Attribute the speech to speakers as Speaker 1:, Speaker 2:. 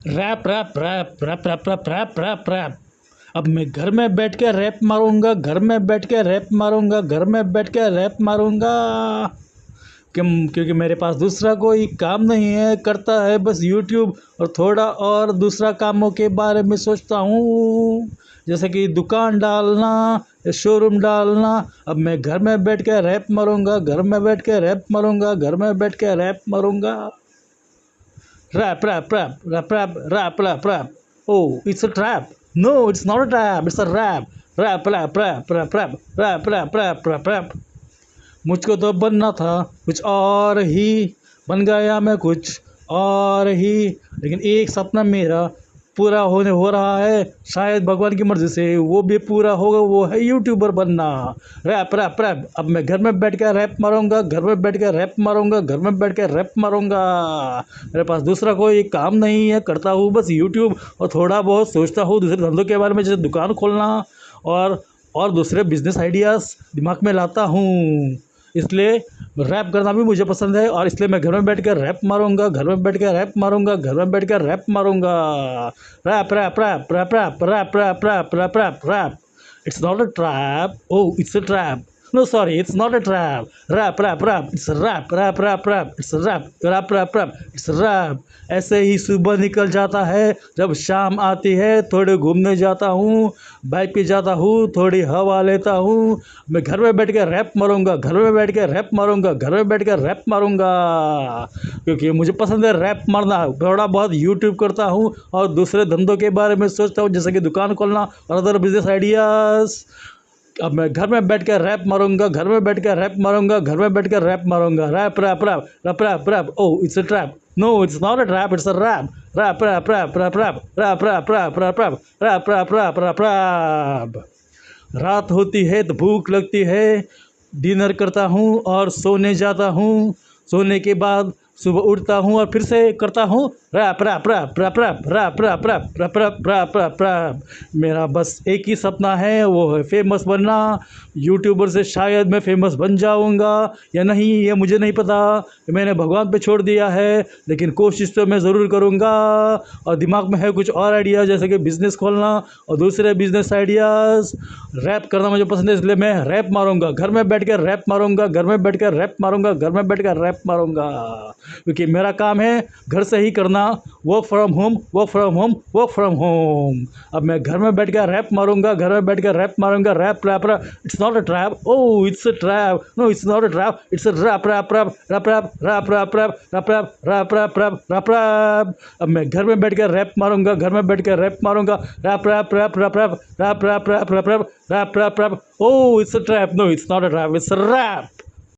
Speaker 1: Rap rap rap rap rap rap rap rap rap. अब मैं घर में बैठ के रैप मारूंगा, घर में बैठ के रैप मारूंगा, घर में बैठ के रैप मारूंगा। क्योंकि मेरे पास दूसरा कोई काम नहीं है, करता है बस यूट्यूब और थोड़ा और दूसरा कामों के बारे में सोचता हूँ, जैसे कि दुकान डालना या शोरूम डालना। अब मैं घर में बैठ के रैप मारूंगा, घर में बैठ के रैप मारूंगा, घर में बैठ के रैप मारूंगा। Rap, rap, rap, rap, rap, rap, rap, rap. Oh, it's a trap. No, it's not a trap. It's a rap. Rap, rap, rap, rap, rap, rap, rap, rap, rap, rap. मुझको तो बनना था कुछ और ही, बन गया मैं कुछ और ही। लेकिन एक सपना मेरा पूरा होने हो रहा है, शायद भगवान की मर्ज़ी से वो भी पूरा होगा, वो है यूट्यूबर बनना। Rap rap rap. अब मैं घर में बैठ के रैप मारूंगा, घर में बैठ के रैप मारूंगा, घर में बैठ के रैप मारूंगा। मेरे पास दूसरा कोई काम नहीं है, करता हूँ बस यूट्यूब और थोड़ा बहुत सोचता हूँ दूसरे धंधों के बारे में, जैसे दुकान खोलना और दूसरे बिजनेस आइडियाज़ दिमाग में लाता हूँ। इसलिए रैप करना भी मुझे पसंद है और इसलिए मैं घर में बैठ कर रैप मारूंगा, घर में बैठ कर रैप मारूंगा, घर में बैठ कर रैप मारूंगा। Rap rap rap rap rap rap rap rap rap rap rap. It's not a trap, oh it's a trap. No, sorry, it's not a trap. Rap, rap, rap. It's a rap, rap, rap, rap. It's a rap, rap, rap, rap. It's a rap. ऐसे ही सुबह निकल जाता है, जब शाम आती है थोड़े घूमने जाता हूँ, बाइक पे जाता हूँ, थोड़ी हवा लेता हूँ। मैं घर में बैठ के रैप मारूंगा, घर में बैठ के रैप मारूंगा, घर में बैठ के रैप मारूंगा। क्योंकि मुझे पसंद है रैप मारना। थोड़ा बहुत यूट्यूब करता हूँ और दूसरे धंधों के बारे में सोचता हूँ, जैसे कि दुकान खोलना और अदर बिजनेस आइडियाज़। अब मैं घर में बैठ कर रैप मारूंगा, घर में बैठ कर रैप मारूंगा, घर में बैठ कर रैप मारूंगा। Rap rap rap rap rap rap. Oh it's a trap. No it's not a trap, it's a rap. Rap rap rap rap rap rap rap rap rap rap rap rap rap rap rap. रात होती है तो भूख लगती है, dinner करता हूँ और सोने जाता हूँ। सोने के बाद सुबह उठता हूँ और फिर से करता हूँ rap rap rap rap rap rap rap rap rap rap rap rap rap. मेरा बस एक ही सपना है, वो है फेमस बनना। यूट्यूबर से शायद मैं फेमस बन जाऊँगा या नहीं, ये मुझे नहीं पता, मैंने भगवान पे छोड़ दिया है, लेकिन कोशिश तो मैं ज़रूर करूँगा। और दिमाग में है कुछ और आइडिया, जैसे कि बिज़नेस खोलना और दूसरे बिज़नेस आइडियाज़। रैप करना मुझे पसंद है, इसलिए मैं रैप मारूंगा, घर में बैठ कर रैप मारूंगा, घर में बैठ कर रैप मारूंगा, घर में बैठ कर रैप मारूंगा। क्योंकि मेरा काम है घर से ही करना, work from home, work from home, work from home. अब मैं घर में बैठ कर रैप मारूंगा, घर में बैठ कर रैप मारूंगा। Rap rap rap. It's not a trap, oh it's a trap. No it's not a trap, it's a rap rap rap rap rap rap rap rap rap rap rap rap rap rap. अब मैं घर में बैठ कर rap मारूंगा, घर में बैठ कर रैप मारूंगा। Rap rap rap rap rap rap rap rap rap rap rap rap rap. Oh it's a trap, no it's not a trap, it's a rap.